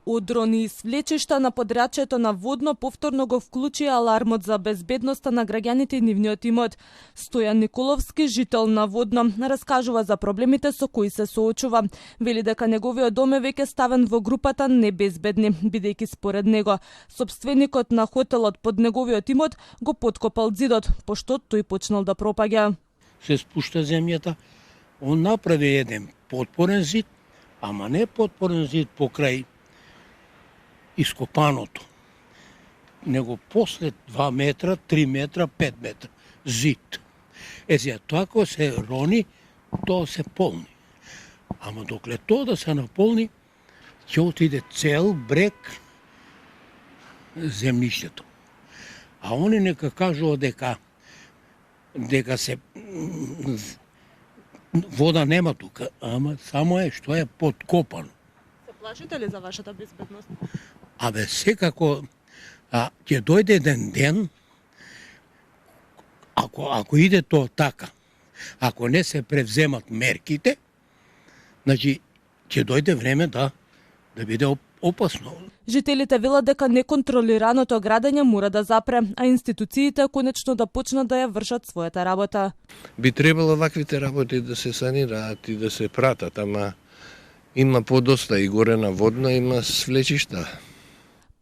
Одрони и свлечишта на подрачјето на Водно повторно го вклучи алармот за безбедноста на граѓаните и нивниот имот. Стојан Николовски, жител на Водно, раскажува за проблемите со кои се соочува. Вели дека неговиот дом е веќе ставен во групата небезбедни, бидејќи според него сопственикот на хотелот под неговиот имот го поткопал зидот, пошто тој почнал да пропаѓа. Се спушта земјата, он направи еден потпорен зид, ама не потпорен зид покрај ископаното, него после 2 метра, 3 метра, 5 метра зид. Сега тоа кога се рони, тоа се полни. Ама докле тоа да се наполни, ќе отиде цел брег земјиштето. А они нека кажува дека се вода нема тука, ама само е што е подкопано. Се плашите ли за вашата безбедност? Абе, секако, ќе дојде еден ден, ако иде тоа така, ако не се превземат мерките, значи, ќе дојде време да биде опасно. Жителите велат дека неконтролираното градење мора да запре, а институциите конечно да почнат да ја вршат својата работа. Би требало ваквите работи да се санираат и да се пратат, ама има подоста и горе на Водно има свлечишта.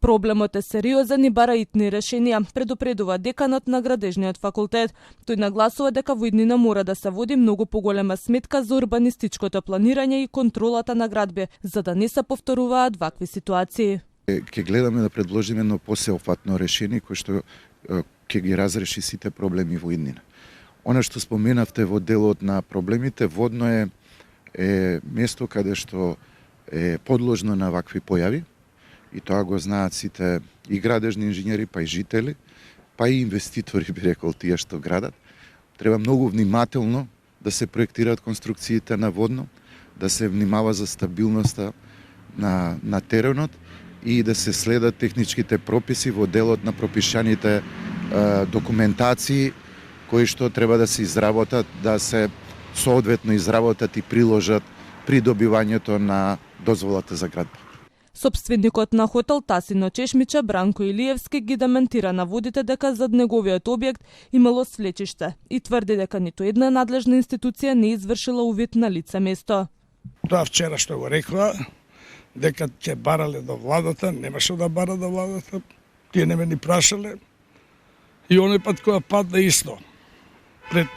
Проблемот е сериозен и бара итни решенија, предупредува деканот на градежниот факултет. Тој нагласува дека во иднина мора да се води многу поголема сметка за урбанистичкото планирање и контролата на градби, за да не се повторуваат вакви ситуации. Ќе гледаме да предложиме едно посеопфатно решение кој што ќе ги разреши сите проблеми во иднина. Она што споменавте во делот на проблемите, Водно е место каде што е подложно на вакви појави. И тоа го знаат сите и градежни инженери, па и жители, па и инвеститори, би рекол, тие што градат. Треба многу внимателно да се проектираат конструкциите на Водно, да се внимава за стабилноста на теренот и да се следат техничките прописи во делот на пропишаните документации кои што треба да се изработат, да се соодветно изработат и приложат при добивањето на дозволата за градба. Сопственикот на хотел Тасино Чешмиче, Бранко Илиевски, ги дементира наводите дека зад неговиот објект имало свлечиште и тврди дека ниту една надлежна институција не извршила увид на лице место. Тоа вчера што го рекла, дека ќе барале до владата, немаше да бара до владата, тие не ме ни прашале. И оној пат кога падна исто, пред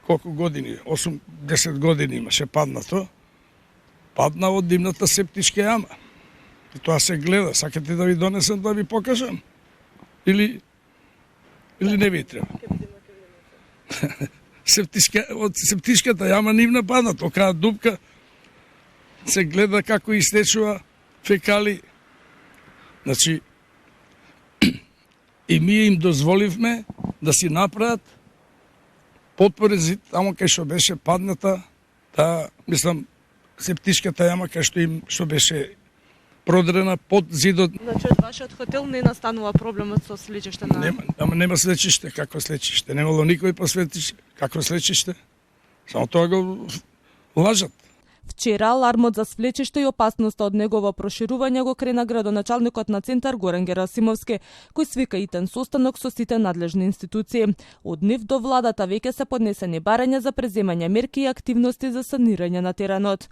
колку години, 8-10 години имаше паднато, падна од димната септичка јама. И тоа се гледа. Сакате да ви донесам да ви покажам? Или не ви треба? Од септичката јама нивна падна, токаа дупка се гледа како истечува фекали. Значи, и ние им дозволивме да си направат потпорен зид, тамо кај што беше падната, мислам, септичката јама кај што беше продрена под зидот. Значи, од вашиот хотел не настанува проблемот со слечиште на... Нема слечиште, како слечиште. Немало никој по слечиште, како слечиште. Само тоа го лажат. Вчера алармот за свлечиште и опасноста од негово проширување го крена градоначалникот на Центар Горан Герасимовски, кој свика итен состанок со сите надлежни институции. Од нив до владата веќе се поднесени барања за преземање мерки и активности за санирање на теренот.